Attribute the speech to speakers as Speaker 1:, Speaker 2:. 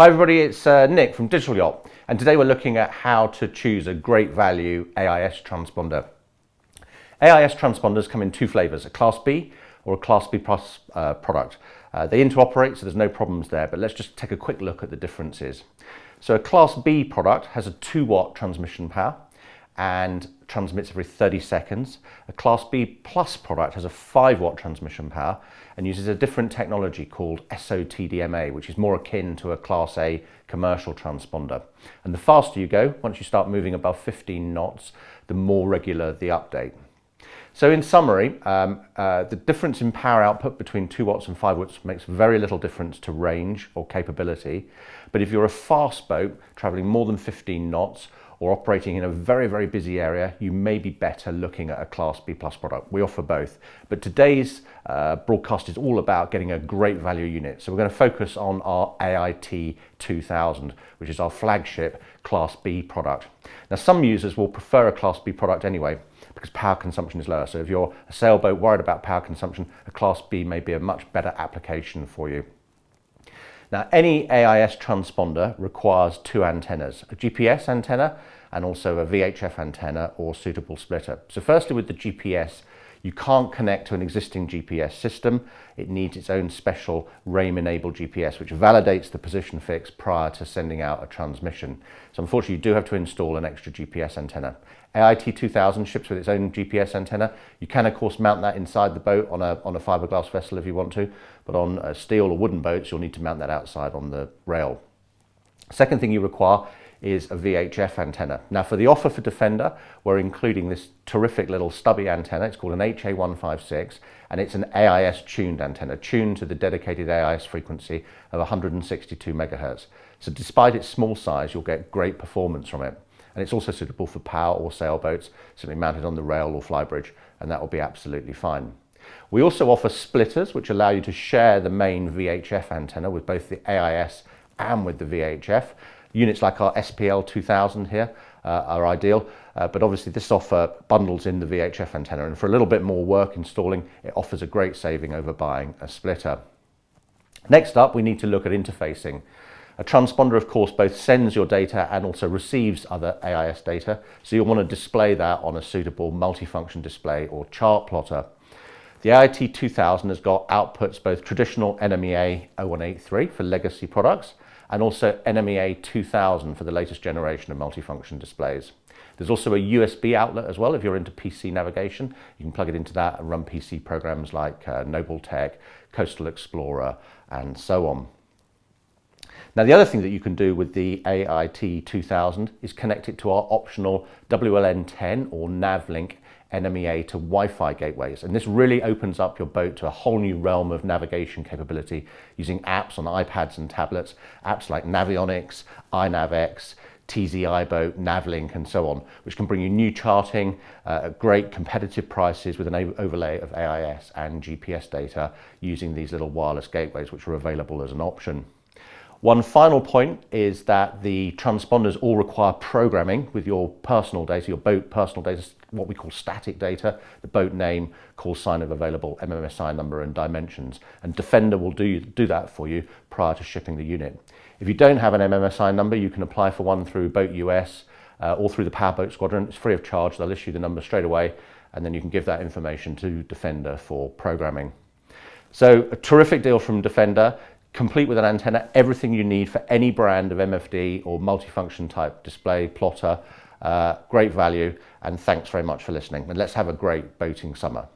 Speaker 1: Hi everybody, it's Nick from Digital Yacht, and today we're looking at how to choose a great value AIS transponder. AIS transponders come in two flavors, a Class B or a Class B Plus product. They interoperate, so there's no problems there, but let's just take a quick look at the differences. So a Class B product has a 2-watt transmission power and transmits every 30 seconds. A Class B Plus product has a 5-watt transmission power and uses a different technology called SOTDMA, which is more akin to a Class A commercial transponder. And the faster you go, once you start moving above 15 knots, the more regular the update. So in summary, the difference in power output between 2 watts and 5 watts makes very little difference to range or capability. But if you're a fast boat traveling more than 15 knots or operating in a very, very busy area, you may be better looking at a Class B Plus product. We offer both. But today's broadcast is all about getting a great value unit. So we're going to focus on our AIT2000, which is our flagship Class B product. Now, some users will prefer a Class B product anyway, because power consumption is lower. So if you're a sailboat worried about power consumption, a Class B may be a much better application for you. Now, any AIS transponder requires 2 antennas, a GPS antenna and also a VHF antenna or suitable splitter. So firstly, with the GPS, you can't connect to an existing GPS system. It needs its own special RAIM-enabled GPS, which validates the position fix prior to sending out a transmission. So unfortunately, you do have to install an extra GPS antenna. AIT2000 ships with its own GPS antenna. You can, of course, mount that inside the boat on a fiberglass vessel if you want to, but on steel or wooden boats, you'll need to mount that outside on the rail. Second thing you require is a VHF antenna. Now, for the offer for Defender, we're including this terrific little stubby antenna. It's called an HA156, and it's an AIS tuned antenna, tuned to the dedicated AIS frequency of 162 megahertz. So despite its small size, you'll get great performance from it. And it's also suitable for power or sailboats, simply mounted on the rail or flybridge, and that will be absolutely fine. We also offer splitters, which allow you to share the main VHF antenna with both the AIS and with the VHF. Units like our SPL 2000 here are ideal, but obviously this offer bundles in the VHF antenna, and for a little bit more work installing, it offers a great saving over buying a splitter. Next up, we need to look at interfacing. A transponder, of course, both sends your data and also receives other AIS data, so you'll want to display that on a suitable multifunction display or chart plotter. The AIT2000 has got outputs both traditional NMEA 0183 for legacy products and also NMEA 2000 for the latest generation of multifunction displays. There's also a USB outlet as well. If you're into PC navigation, you can plug it into that and run PC programs like Noble Tech, Coastal Explorer, and so on. Now, the other thing that you can do with the AIT2000 is connect it to our optional WLN10 or NavLink NMEA to Wi-Fi gateways. And this really opens up your boat to a whole new realm of navigation capability using apps on iPads and tablets, apps like Navionics, iNavX, TZiBoat, NavLink, and so on, which can bring you new charting at great competitive prices with an overlay of AIS and GPS data using these little wireless gateways, which are available as an option. One final point is that the transponders all require programming with your personal data, your boat personal data, what we call static data, the boat name, call sign of available MMSI number and dimensions. And Defender will do that for you prior to shipping the unit. If you don't have an MMSI number, you can apply for one through Boat US or through the Powerboat Squadron. It's free of charge. They'll issue the number straight away, and then you can give that information to Defender for programming. So a terrific deal from Defender. Complete with an antenna, everything you need for any brand of MFD or multifunction type display, plotter, great value, and thanks very much for listening. And let's have a great boating summer.